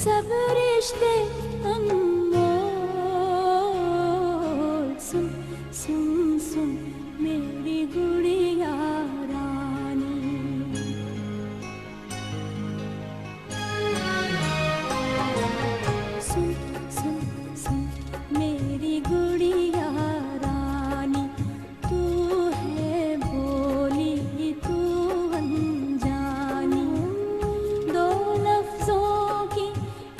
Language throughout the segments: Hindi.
सब रिश्ते अनमोल। सुन सुन सुन मेरी गुड़िया रानी। सुन सुन सुन मेरी गुड़िया रानी। तू है भोली तू अनजानी। दो लफ्जों की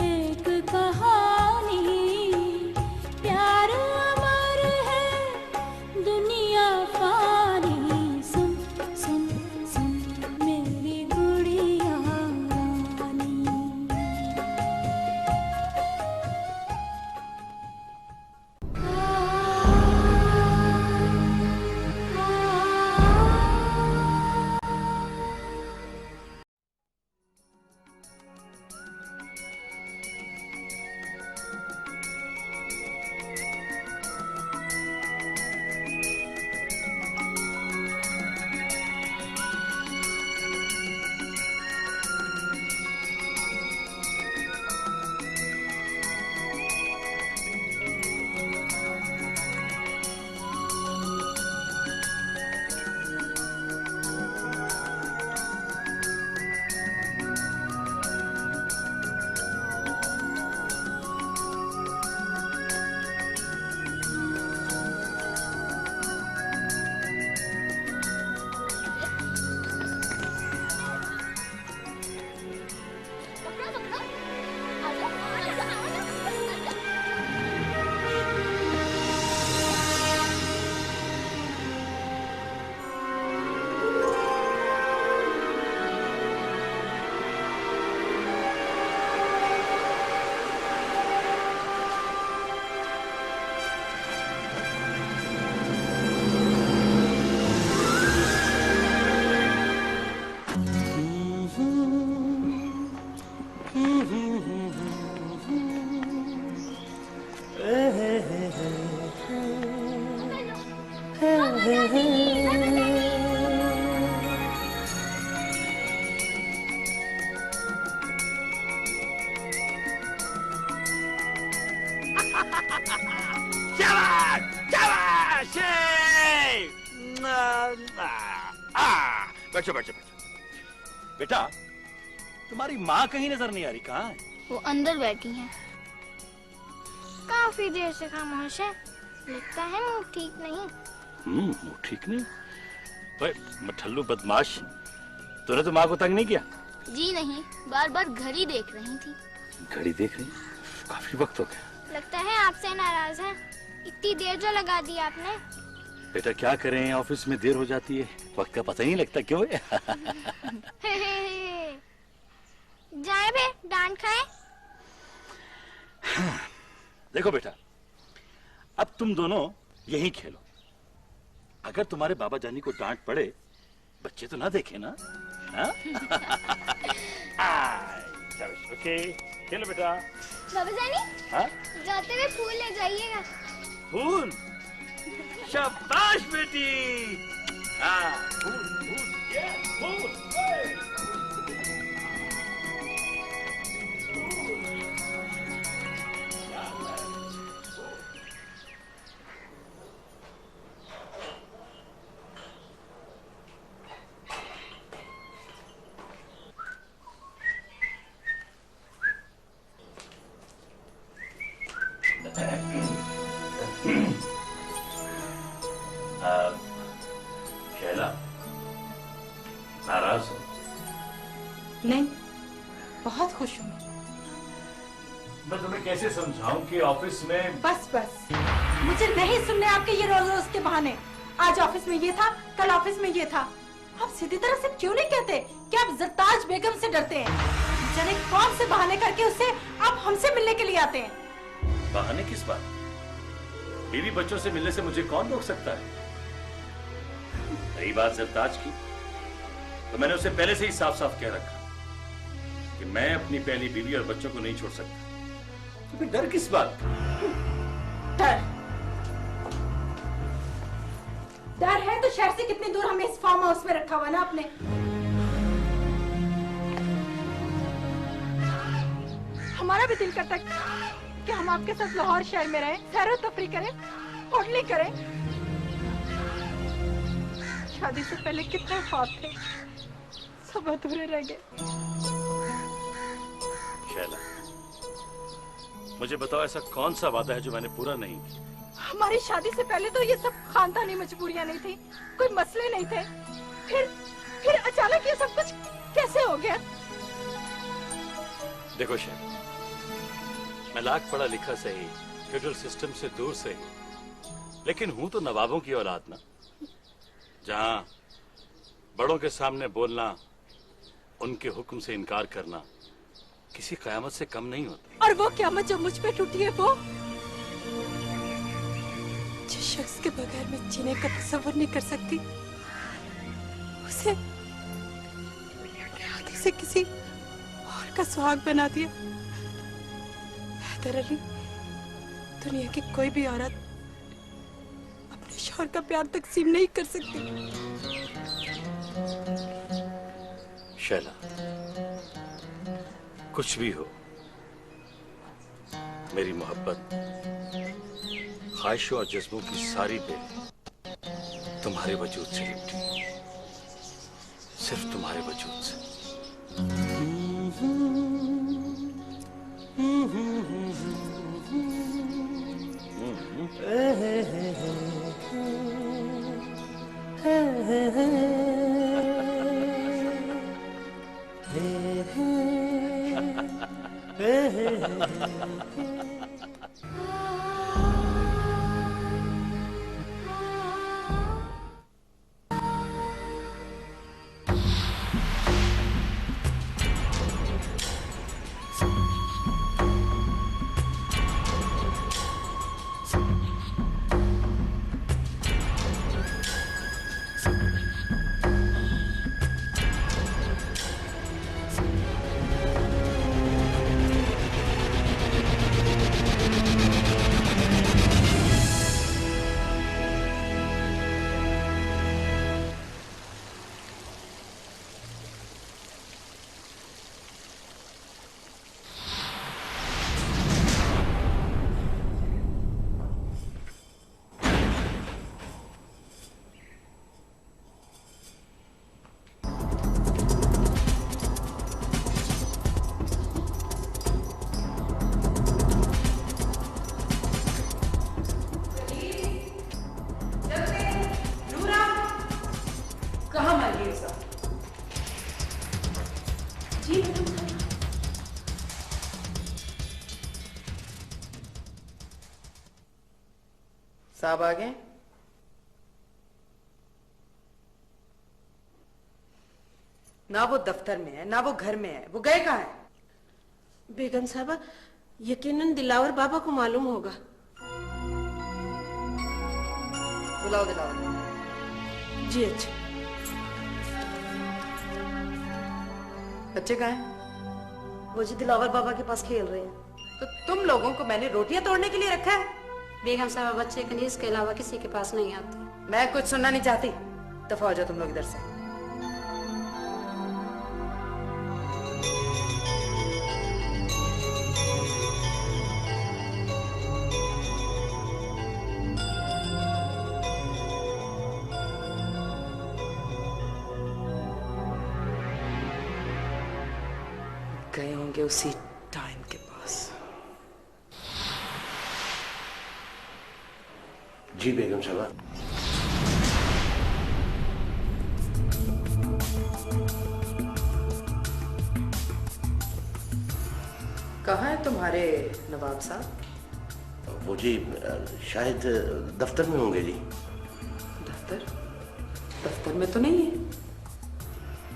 एक कहानी। प्यार अमर है दुनिया फानी। सुन सुन सुन मेरी गुड़िया रानी। शाबाश शाबाश बैठो बैठो बैठो। बेटा तुम्हारी माँ कहीं नजर नहीं आ रही, कहाँ है? वो अंदर बैठी हैं। काफी देर से खामोश है, लगता है मुंह ठीक नहीं। मुंह ठीक नहीं? भाई मठल्लू बदमाश, तूने तो माँ को तंग नहीं किया? जी नहीं, बार बार घड़ी देख रही थी। घड़ी देख रही? काफी वक्त हो गया। लगता है आपसे नाराज है, इतनी देर जो लगा दी आपने। बेटा क्या करें, ऑफिस में देर हो जाती है, वक्त का पता ही नहीं लगता। क्यों? जाए बे, डांट खाए। देखो बेटा, अब तुम दोनों यहीं खेलो। अगर तुम्हारे बाबा जानी को डांट पड़े, बच्चे तो ना देखे ना। ओके खेलो बेटा। बाबा जानी, हाँ? जाते हुए फूल ले जाइएगा। फूल? शाबाश बेटी। हाँ फूल फूल फूल। शैला, नाराज हो? नहीं, बहुत खुश हूँ। मैं तुम्हें कैसे समझाऊं कि ऑफिस में... बस बस, मुझे नहीं सुनने आपके ये रोज रोज के बहाने। आज ऑफिस में ये था, कल ऑफिस में ये था। आप सीधी तरह से क्यों नहीं कहते कि आप जरताज बेगम से डरते हैं? जाने कौन से बहाने करके उससे आप हमसे मिलने के लिए आते हैं। बहाने किस बात? बीवी बच्चों से मिलने से मुझे कौन रोक सकता है? रही बात जरताज की, तो मैंने उसे पहले से ही साफ साफ कह रखा कि मैं अपनी पहली बीवी और बच्चों को नहीं छोड़ सकता। तो फिर डर किस बात का? डर है तो शहर से कितनी दूर हमें इस फार्म हाउस में रखा हुआ ना आपने। हमारा भी दिल करता है कि हम आपके साथ लाहौर शहर में रहें, सैर और तफरी करें, होटलिंग करें। शादी से पहले कितने ख्वाब थे, सब अधूरे रह गए। शैला, मुझे बताओ ऐसा कौन सा वादा है जो मैंने पूरा नहीं किया? हमारी शादी से पहले तो ये सब खानदानी मजबूरियां नहीं थी, कोई मसले नहीं थे। फिर अचानक ये सब कुछ कैसे हो गया? देखो शैला, मैं लाख पढ़ा लिखा सही, फ्यूडल सिस्टम से दूर सही, लेकिन हूं तो नवाबों की औलाद ना, जहां बड़ों के सामने बोलना, उनके हुक्म से इनकार करना किसी कयामत से कम नहीं होता। और वो क़यामत जो मुझ पे टूटी है, वो जिस शख्स के बगैर मैं जीने का तसव्वुर नहीं कर सकती, उसे हाथी से किसी और का सुहाग बना दिया। हैदर अली, दुनिया की कोई भी औरत अपने शौहर का प्यार तकसीम नहीं कर सकती। शैला, कुछ भी हो, मेरी मोहब्बत, ख्वाहिशों और जज्बों की सारी बेल तुम्हारे वजूद से लिपटी, सिर्फ तुम्हारे वजूद से। साहब आ गए? ना वो दफ्तर में है, ना वो घर में है, वो गए कहाँ है? बेगम साहबा, यकीनन दिलावर बाबा को मालूम होगा। बुलाओ दिलावर। जी अच्छा। बच्चे कहाँ हैं? वो जी दिलावर बाबा के पास खेल रहे हैं। तो तुम लोगों को मैंने रोटियां तोड़ने के लिए रखा है? बेगम साहबा, बच्चे कनीज के अलावा किसी के पास नहीं आते। मैं कुछ सुनना नहीं चाहती, दफा हो जाओ तुम लोग इधर से। गए होंगे उसी टाइम के पास। जी बेगम साहबा। कहाँ है तुम्हारे नवाब साहब? वो जी शायद दफ्तर में होंगे जी। दफ्तर? दफ्तर में तो नहीं है।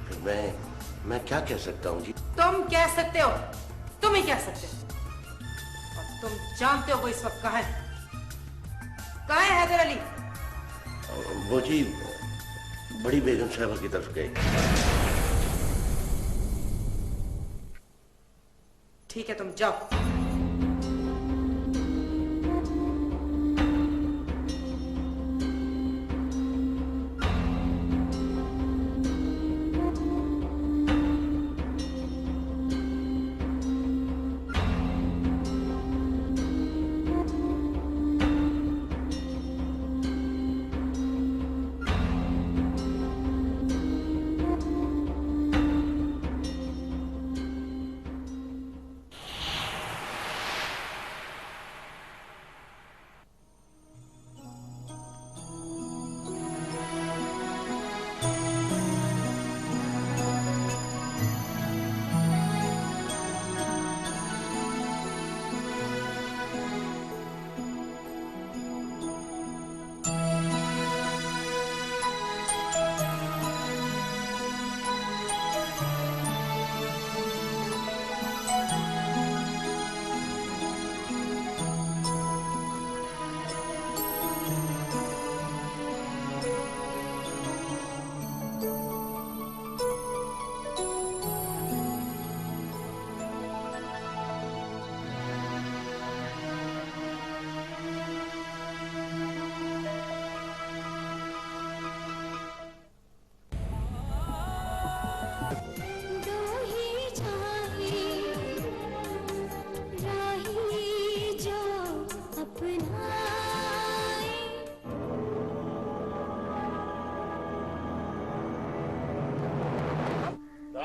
फिर मैं क्या कह सकता हूँ जी? तुम कह सकते हो, तुम ही कह सकते हो। और तुम जानते हो वो इस वक्त कहाँ है? कहाँ है हैदर अली? वो जी बड़ी बेगम साहबा की तरफ गए। ठीक है, तुम जाओ।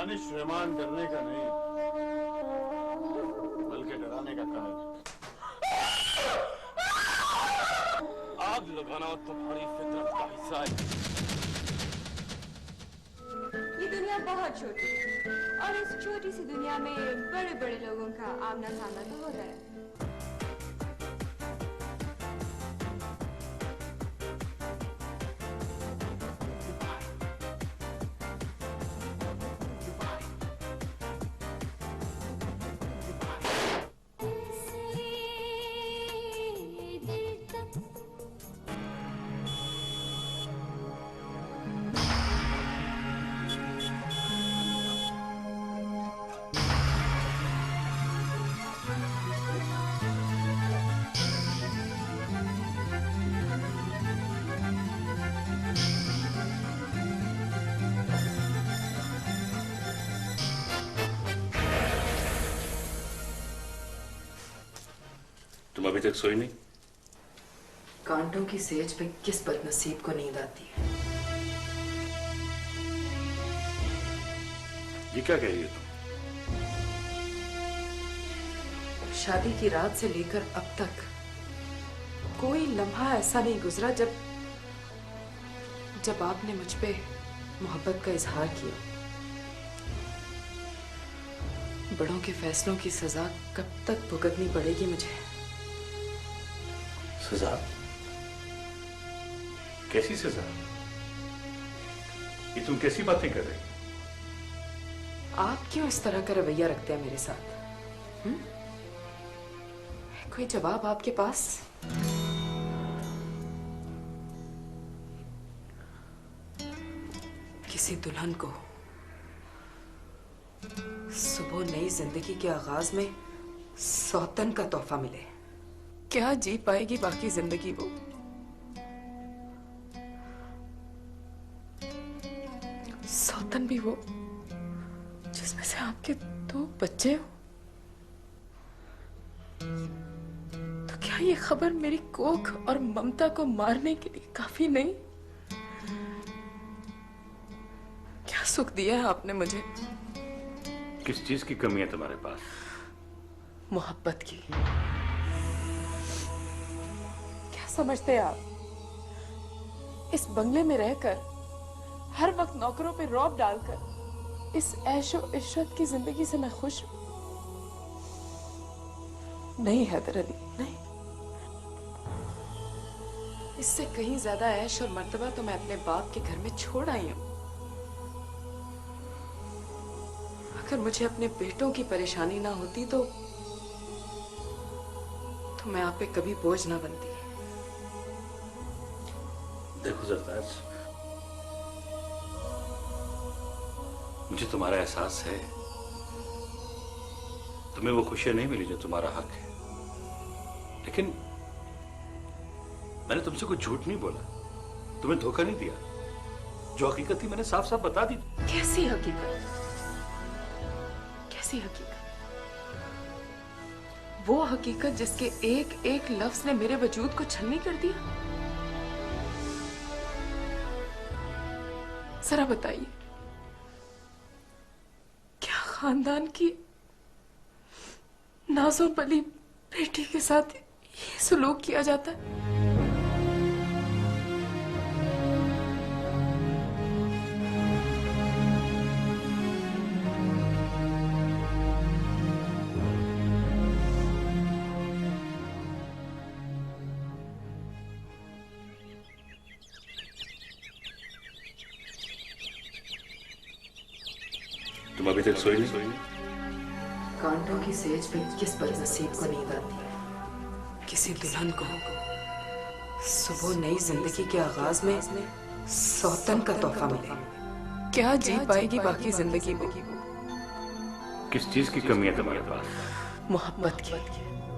दानिश रहमान डरने का नहीं बल्कि डराने का काम है। आग लगाना तुम्हारी फितरत का हिस्सा है। ये दुनिया बहुत छोटी है और इस छोटी सी दुनिया में बड़े बड़े लोगों का आमना सामना तो होता है। तुम अभी तक सोई नहीं? कांटों की सेज पे किस बदनसीब को नींद आती है? ये क्या कह रही हो तुम? शादी की रात से लेकर अब तक कोई लम्हा ऐसा नहीं गुजरा जब आपने मुझ पे मोहब्बत का इजहार किया। बड़ों के फैसलों की सजा कब तक भुगतनी पड़ेगी मुझे? सजा? कैसी सजा? ये तुम कैसी बातें कर रही? आप क्यों इस तरह का रवैया रखते हैं मेरे साथ? कोई जवाब आपके पास? किसी दुल्हन को सुबह नई जिंदगी के आगाज में सौतन का तोहफा मिले, क्या जी पाएगी बाकी जिंदगी वो? सौतन भी वो जिसमें से आपके 2 बच्चे हो। तो क्या ये खबर मेरी कोख और ममता को मारने के लिए काफी नहीं? क्या सुख दिया है आपने मुझे? किस चीज की कमी है तुम्हारे पास? मोहब्बत की। क्या समझते हैं आप? इस बंगले में रहकर हर वक्त नौकरों पे रौब डालकर इस ऐशो इशरत की जिंदगी से मैं खुश हूं? नहीं हैदर अली, नहीं। इससे कहीं ज्यादा ऐश और मर्तबा तो मैं अपने बाप के घर में छोड़ आई हूं। अगर मुझे अपने बेटों की परेशानी ना होती तो मैं आप पे कभी बोझ ना बनती। देखो जरदाज, मुझे तुम्हारा एहसास है। तुम्हें वो खुशियां नहीं मिली जो तुम्हारा हक है, लेकिन मैंने तुमसे कोई झूठ नहीं बोला, तुम्हें धोखा नहीं दिया। जो हकीकत थी मैंने साफ साफ बता दी। कैसी हकीकत? कैसी हकीकत? वो हकीकत जिसके एक एक लफ्ज ने मेरे वजूद को छलनी कर दिया। जरा बताइए, क्या खानदान की नाज़ो बली बेटी के साथ ये सलूक किया जाता है? तुम अभी तक सोई नहीं? कांटों की सेज पे किस बदनसीब को नींद आती है? किसी दुल्हन को सुबह नई जिंदगी के आगाज में सौतन का तोहफा मिले, क्या जी पाएगी बाकी जिंदगी में? किस चीज की कमी है तुम्हारे पास? मोहब्बत की।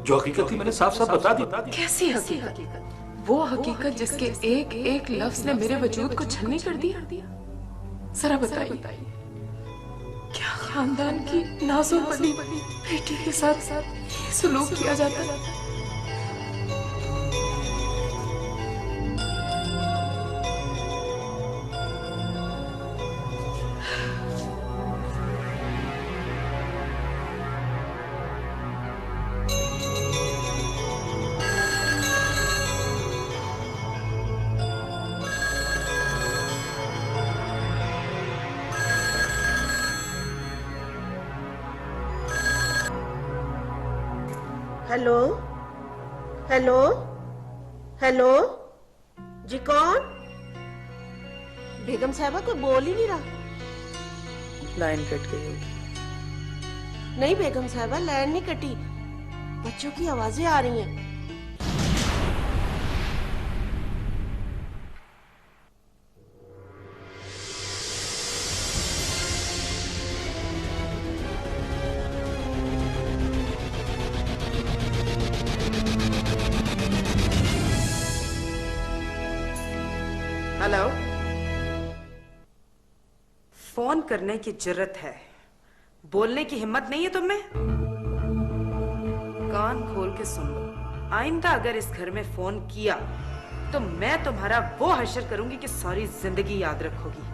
जो हकीकत थी मैंने साफ साफ बता दी। कैसी हकीकत? वो हकीकत जिसके एक एक लफ्ज ने मेरे वजूद को छलनी कर दिया। जरा बताइए, क्या खानदान की नाज़ो बली बेटी के साथ ये सलूक किया जाता है? हेलो हेलो हेलो जी कौन? बेगम साहबा कोई बोल ही नहीं रहा। लाइन कट गई होगी। नहीं बेगम साहबा, लाइन नहीं कटी, बच्चों की आवाजें आ रही हैं। हेलो, फोन करने की जरूरत है, बोलने की हिम्मत नहीं है तुम में? कान खोल के सुन लो, आइंदा अगर इस घर में फोन किया तो मैं तुम्हारा वो हश्र करूंगी कि सारी जिंदगी याद रखोगी।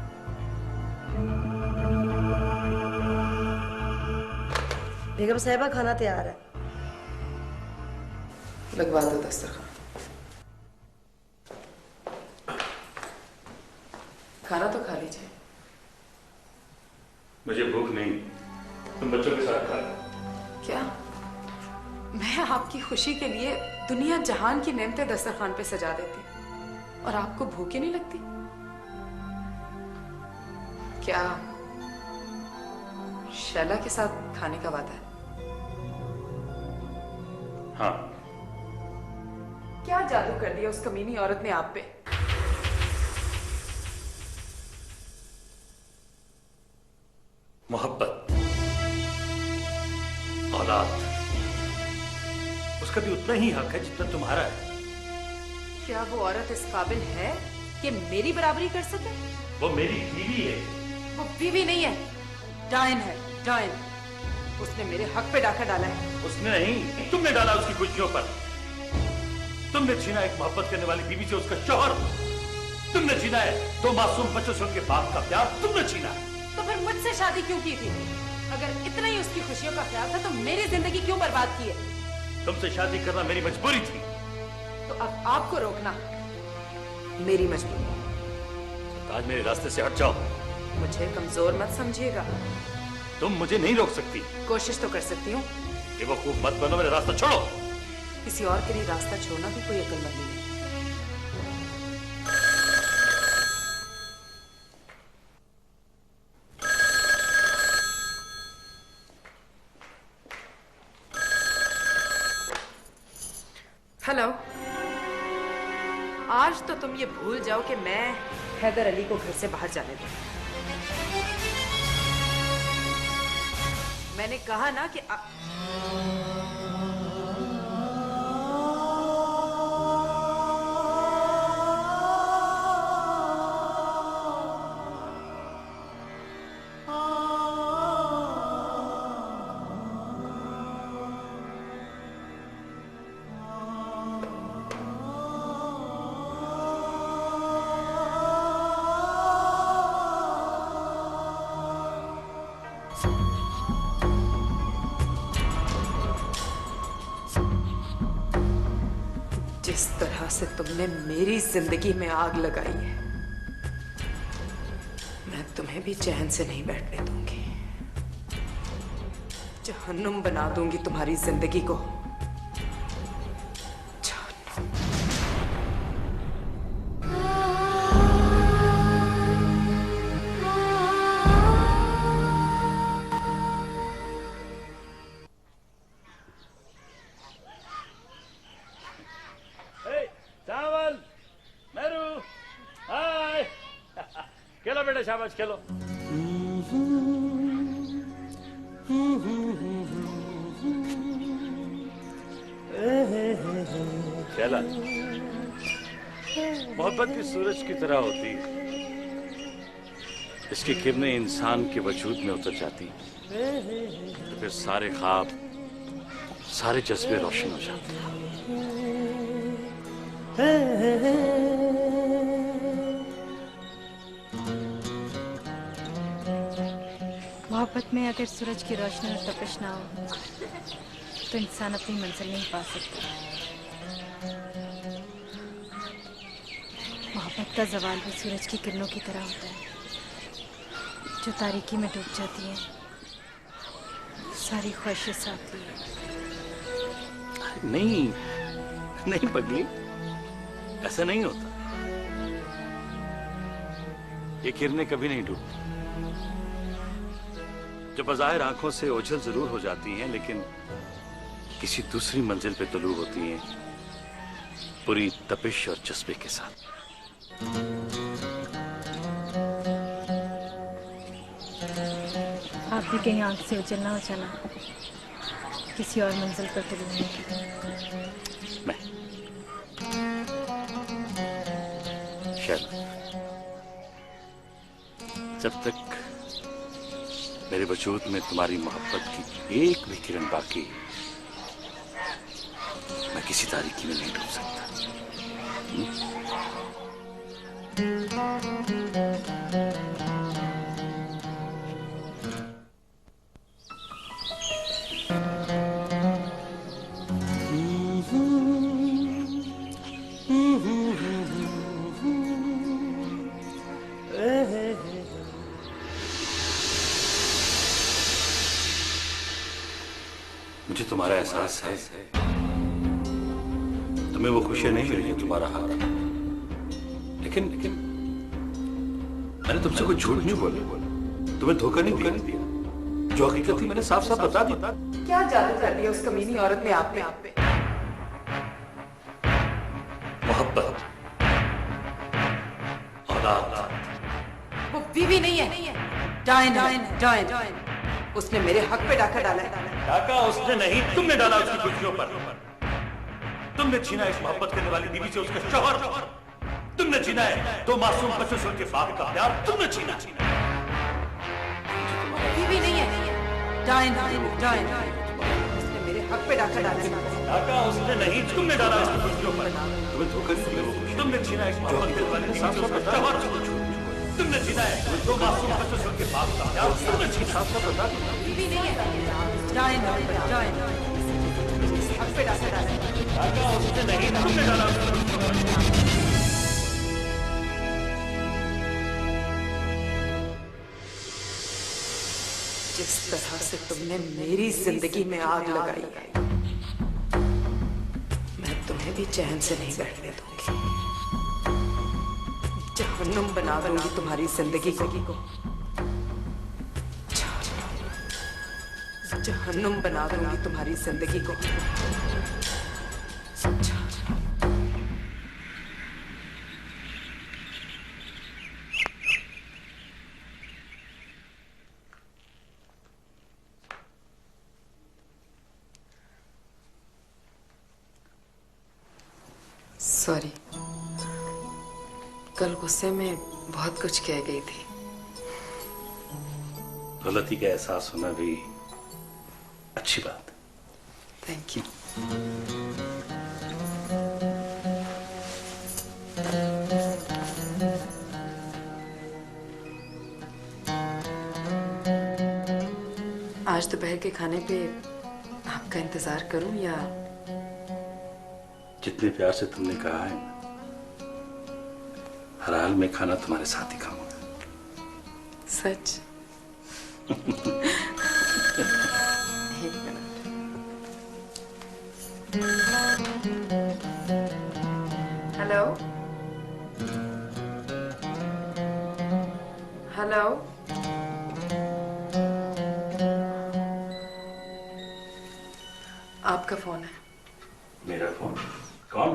बेगम साहिबा खाना तैयार है। लगवा दो दस्तरखान। खाना तो खा लीजिए। मुझे भूख नहीं, तुम बच्चों के साथ खा लो। क्या? मैं आपकी खुशी के लिए दुनिया जहान की नेमतें दस्तरखान पे सजा देती और आपको भूख ही नहीं लगती? क्या शैला के साथ खाने का वादा है? हाँ। क्या जादू कर दिया उस कमीनी औरत ने आप पे? मोहब्बत, औलाद, उसका भी उतना ही हक है जितना तुम्हारा है। क्या वो औरत इस काबिल है कि मेरी बराबरी कर सके? वो मेरी बीवी है। वो बीवी नहीं है, डायन है, डायन। उसने मेरे हक पे डाका डाला है। उसने नहीं, तुमने डाला उसकी खुशियों पर। तुमने छीना एक मोहब्बत करने वाली बीवी से उसका शौहर। तुमने छीना है दो मासूम बच्चों से उनके बाप का प्यार। तुमने छीना है। तो फिर मुझसे शादी क्यों की थी? अगर इतना ही उसकी खुशियों का ख्याल था तो मेरी जिंदगी क्यों बर्बाद की है? तुमसे शादी करना मेरी मजबूरी थी। तो अब आपको रोकना मेरी मजबूरी। आज मेरे रास्ते से हट जाओ। मुझे कमजोर मत समझिएगा। तुम मुझे नहीं रोक सकती। कोशिश तो कर सकती हूँ। बेवकूफ मत बनो, मेरा रास्ता छोड़ो। किसी और के लिए रास्ता छोड़ना भी कोई अक्लमंदी नहीं। हेलो, आज तो तुम ये भूल जाओ कि मैं हैदर अली को घर से बाहर जाने दूं। मैंने कहा ना कि जिस तरह से तुमने मेरी जिंदगी में आग लगाई है, मैं तुम्हें भी चैन से नहीं बैठने दूंगी। जहन्नुम बना दूंगी तुम्हारी जिंदगी को। शाबाश, खेलो। शैला, मोहब्बत भी सूरज की तरह होती है। इसकी किरणें इंसान के वजूद में उतर जाती तो फिर सारे ख्वाब, सारे जज्बे रोशन हो जाते हैं। मोहब्बत में अगर सूरज की रोशनी और तपिश ना हो तो इंसान अपनी मंजिल नहीं पा सकता। मोहब्बत का जवाल भी सूरज की किरणों की तरह होता है जो तारीकी में डूब जाती है, सारी ख्वाहिशें साथ लिए। नहीं नहीं पगली, ऐसा नहीं होता। ये किरणें कभी नहीं डूबती। जो बज़ाहिर आंखों से ओझल जरूर हो जाती हैं, लेकिन किसी दूसरी मंजिल पे तुलू होती हैं, पूरी तपिश और जज्बे के साथ। आप भी कहीं आंख से उछलना हो चला किसी और मंजिल पर तुलू होने की। मैं शैला, जब तक मेरे वजूद में तुम्हारी मोहब्बत की एक भी किरण बाकी है, मैं किसी तारीकी में नहीं डूब सकता। मुझे तुम्हारा एहसास है, तुम्हें वो खुशियां नहीं मिली जो तुम्हारा हाथ है। लेकिन मैंने तुमसे कोई झूठ नहीं बोला, तुम्हें धोखा नहीं दिया। जो हकीकत थी मैंने साफ साफ बता दी। क्या जादू कर दिया उस कमीनी औरत ने आप पे? मोहब्बत, औलाद। वो बीवी नहीं है, डायन। उसने मेरे हक पे डाका डाला है। डाका उसने नहीं, तुमने डाला उसकी खुशियों पर। तुमने छीना इस मोहब्बत करने वाली बीवी से उसका शौहर। तुमने छीना है 2 मासूम बच्चों से उनके बाप का प्यार। तुमने छीना। बीवी नहीं है, डायन। उसने मेरे हक पे डाका डाला है। डाका उसने नहीं, तुमने डाला उसकी खुशियों पर। तुम्हें धोखा नहीं दिया। तुमने छीना इस मोहब्बत करने वाली बीवी से उसका शौहर। तुमने छीना है 2 मासूम बच्चों से उनके बाप का प्यार। तुमने छीना। बीवी नहीं है, डायन। हक पे डाका डाला है। डाका उसने नहीं, तुमने डाला उसकी खुशियों पर। जिस तरह से तुमने मेरी जिंदगी में आग लगाई है, मैं तुम्हें भी चैन से नहीं बैठने दूंगी। जहन्नुम बना दूंगी तुम्हारी जिंदगी को। जहन्नुम बना दूंगी तुम्हारी जिंदगी को। सॉरी, कल गुस्से में बहुत कुछ कह गई थी। गलती का एहसास होना भी अच्छी बात। Thank you. आज दोपहर के खाने पे आपका इंतजार करूं या? जितने प्यार से तुमने कहा है, हर हाल में खाना तुम्हारे साथ ही खाऊंगा। सच? एक मिनट। हेलो? हेलो? आपका फोन है। मेरा फोन? कौन?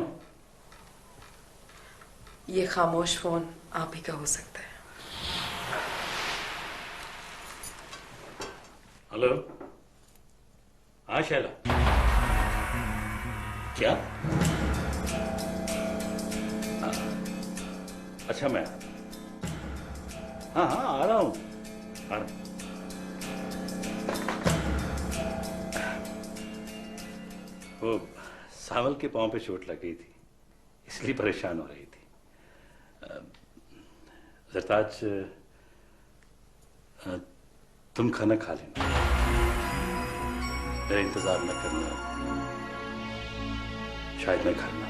ये खामोश फोन आप ही का हो सकता है। हेलो? हाँ शैला। क्या? हाँ। अच्छा मैं हाँ आ रहा हूँ। वो सावल के पांव पे चोट लग गई थी, इसलिए परेशान हो रही थी। ज़रताज, तुम खाना खा लेना, मेरा इंतजार न करना, शायद मैं घर ना।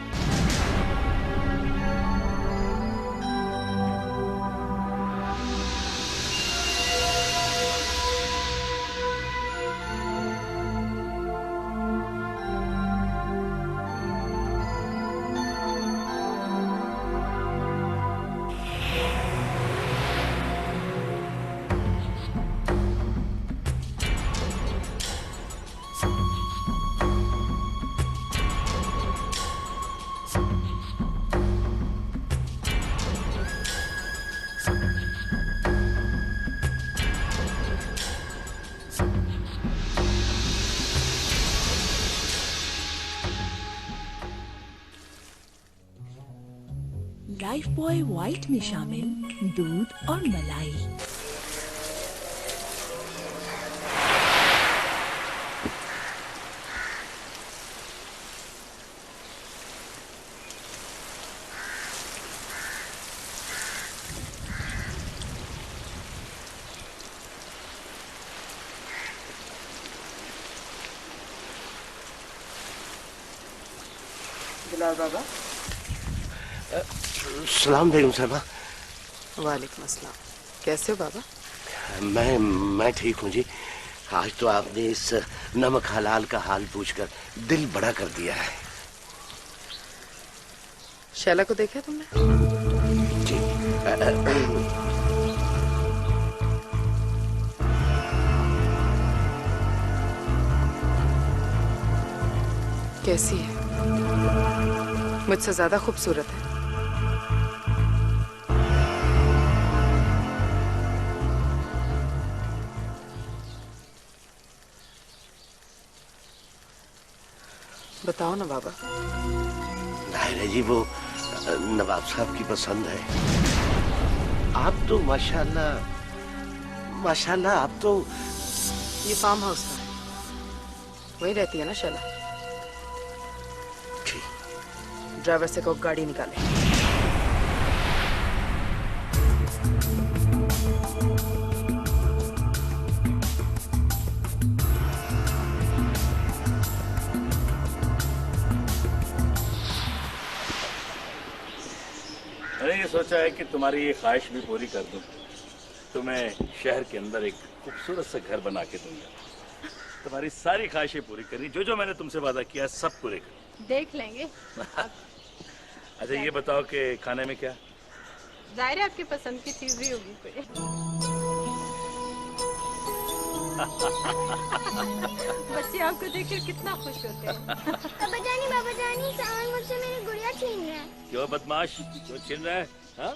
लाइफ बॉय व्हाइट में शामिल दूध और मलाई। बिलाल बाबा। सलाम बेगम साहबा। वालेकुम अस्सलाम। कैसे हो बाबा? मैं ठीक हूँ जी। आज तो आपने इस नमक हलाल का हाल पूछकर दिल बड़ा कर दिया है। शैला को देखा तुमने? जी कैसी है? मुझसे ज्यादा खूबसूरत है। बताओ ना बाबा। नायरा जी वो नवाब साहब की पसंद है। आप तो माशाल्लाह माशाल्लाह आप तो। ये फार्म हाउस है, वही रहती है ना शैला? ड्राइवर से को गाड़ी निकाले। मैंने ये सोचा है कि तुम्हारी ये ख्वाहिश भी पूरी कर दूं। तुम्हें शहर के अंदर एक खूबसूरत सा घर बना के दूंगा। तुम्हारी सारी ख्वाहिशें पूरी करनी, जो जो मैंने तुमसे वादा किया सब पूरे कर। देख लेंगे। अच्छा ये बताओ कि खाने में क्या? जाहिर है आपकी पसंद की चीज भी होगी कोई। बच्चे आपको देखकर कितना खुश होते हैं। बाबा जानी सामान मुझसे मेरी गुड़िया छीन रहा है। क्यों बदमाश, क्यों छीन रहा है? हाँ?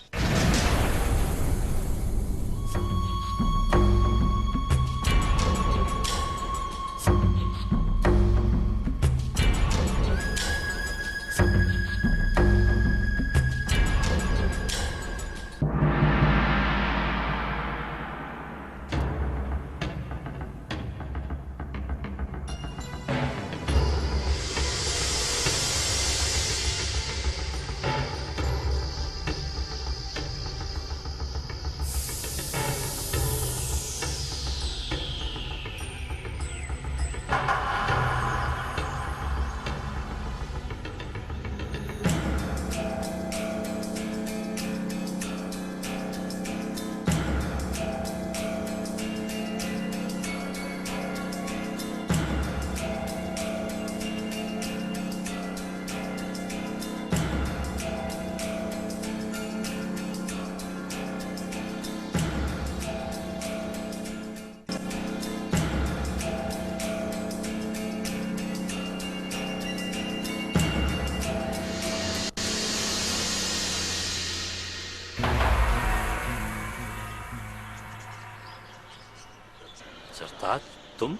सरताज तुम?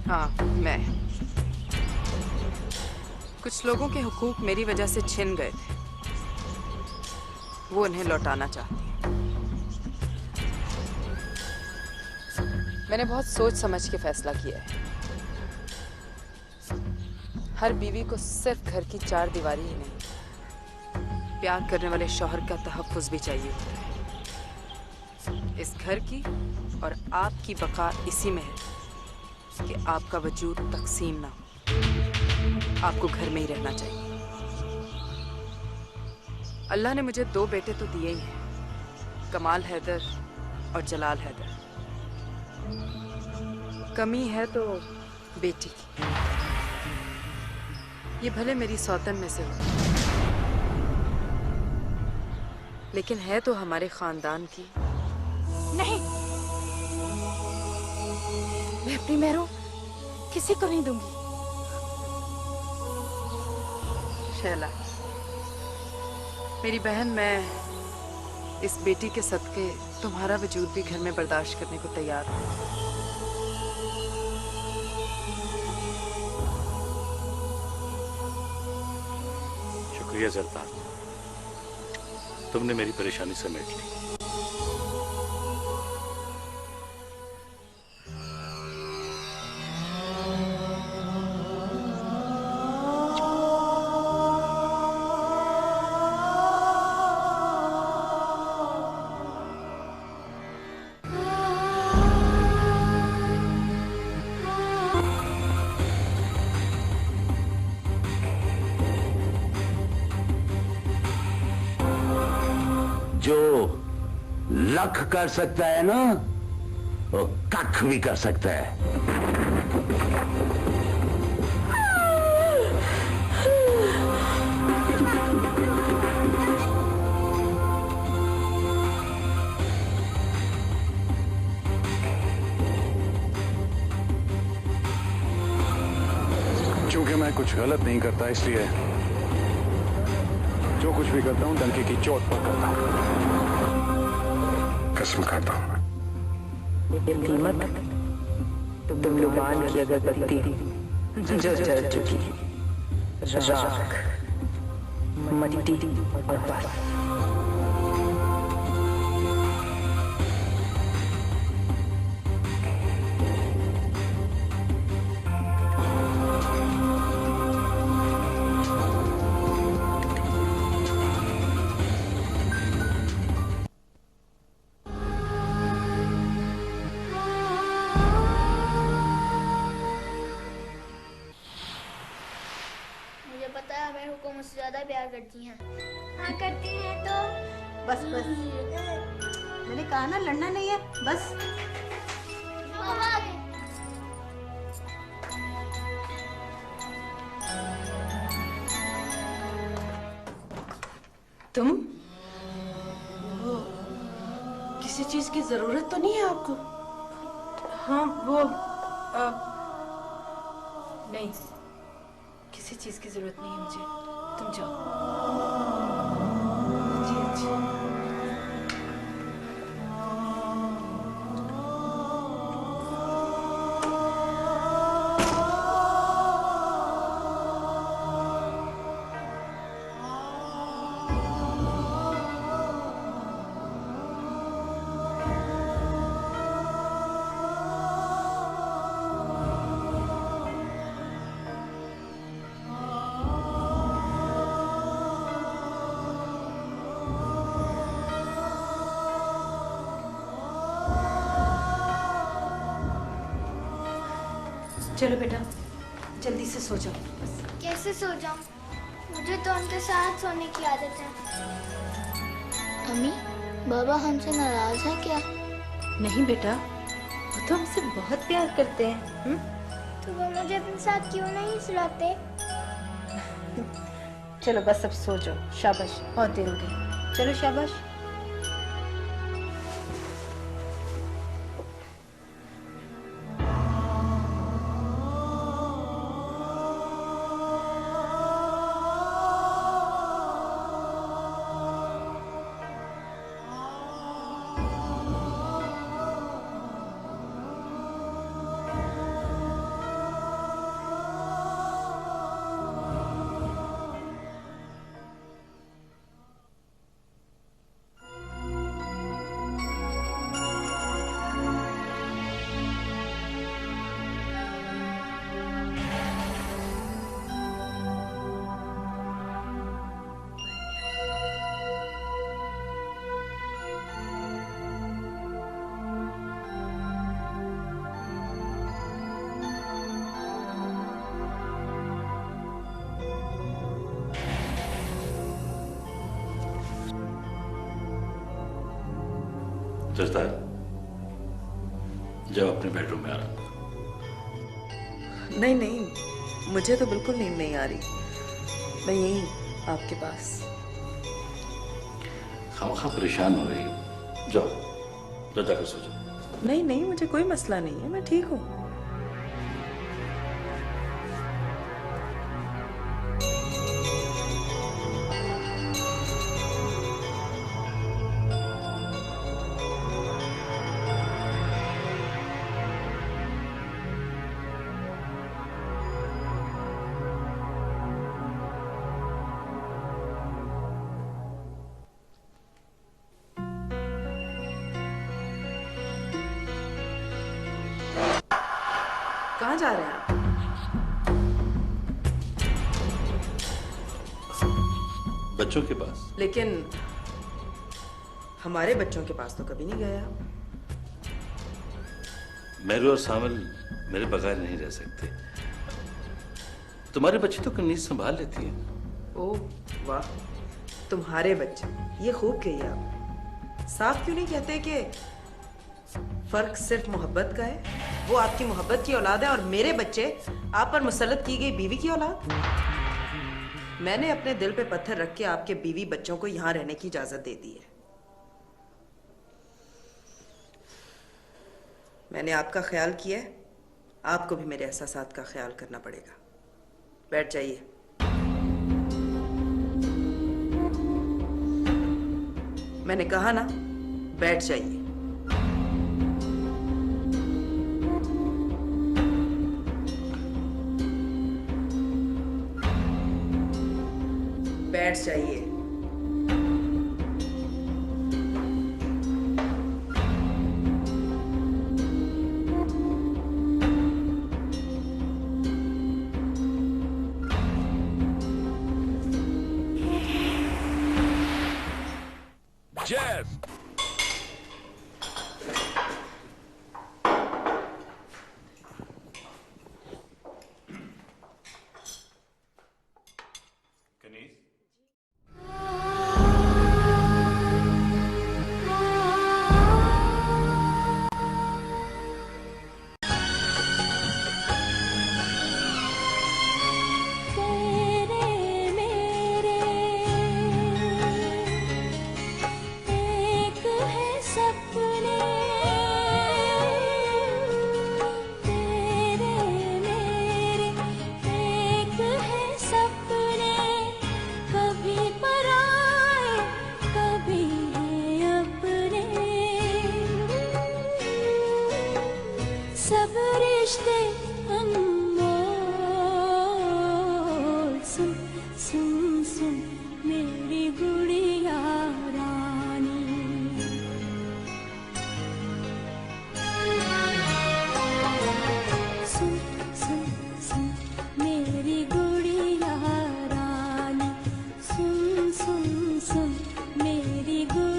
हाँ मैं। कुछ लोगों के हुकूक मेरी वजह से छिन गए थे, वो उन्हें लौटाना चाहती है। मैंने बहुत सोच समझ के फैसला किया है। हर बीवी को सिर्फ घर की चार दीवारी ही नहीं, प्यार करने वाले शौहर का तहफ्फुज भी चाहिए होता है। इस घर की और आपकी बका इसी में है कि आपका वजूद तकसीम ना हो। आपको घर में ही रहना चाहिए। अल्लाह ने मुझे दो बेटे तो दिए ही हैं, कमाल हैदर और जलाल हैदर। कमी है तो बेटी की। ये भले मेरी सौतन में से हो, लेकिन है तो हमारे खानदान की। नहीं, मैं अपनी मेहरों किसी को नहीं दूंगी। शैला, मेरी बहन, मैं इस बेटी के सदके तुम्हारा वजूद भी घर में बर्दाश्त करने को तैयार हूँ। शुक्रिया सरताज। तुमने मेरी परेशानी समेट ली। जो लख कर सकता है ना, वो कख भी कर सकता है। क्योंकि मैं कुछ गलत नहीं करता, इसलिए जो कुछ भी करता हूँ डंके की चोट पर करता हूँ। कसम खाता हूँ। ये कीमत तुम लुबान की अगरबत्ती जो जल चुकी, राख, मिट्टी और बर्फ। मुझे पता है मेरे को मुझसे ज्यादा प्यार करती हैं। हाँ करती हैं तो बस बस, मैंने कहा ना लड़ना नहीं है, बस। तुम वो किसी चीज की जरूरत तो नहीं है आपको? हाँ वो नहीं, किसी चीज की जरूरत नहीं है मुझे, तुम जाओ। जी जी। चलो बेटा, जल्दी से सो जाओ। कैसे सो जाऊं? मुझे तो उनके साथ सोने की आदत है। अम्मी, बाबा हमसे नाराज है क्या? नहीं बेटा, वो तो हमसे बहुत प्यार करते हैं। तो वो मुझे अपने साथ क्यों नहीं सुलाते? चलो बस अब सो जाओ, शाबाश, बहुत देर हो गई। चलो शाबाश। जसदार, जाओ अपने बेडरूम में आराम करो। नहीं नहीं, मुझे तो बिल्कुल नींद नहीं आ रही। मैं यहीं आपके पास। खामखा परेशान हो रही हो, जाओ जाओ जाकर सो जाओ। नहीं नहीं, मुझे कोई मसला नहीं है, मैं ठीक हूँ। कहाँ जा रहे हैं आप? बच्चों के पास। लेकिन हमारे बच्चों के पास तो कभी नहीं गए आप। मेरू और सामल मेरे बगैर नहीं रह सकते। तुम्हारे बच्चे तो कनीज संभाल लेती हैं। ओह वाह, तुम्हारे बच्चे, ये खूब कही आप। साफ क्यों नहीं कहते कि फर्क सिर्फ मोहब्बत का है? वो आपकी मोहब्बत की औलाद है और मेरे बच्चे आप पर मुसल्लत की गई बीवी की औलाद। मैंने अपने दिल पे पत्थर रख के आपके बीवी बच्चों को यहां रहने की इजाजत दे दी है। मैंने आपका ख्याल किया है, आपको भी मेरे एहसासात का ख्याल करना पड़ेगा। बैठ जाइए। मैंने कहा ना, बैठ जाइए। बैठ जाइए। Jeff! सब रिश्ते अनमोल, सुन सुन सुन मेरी गुड़िया रानी। सुन सुन सुन मेरी गुड़िया रानी, सुन सुन सुन मेरी गुड़िया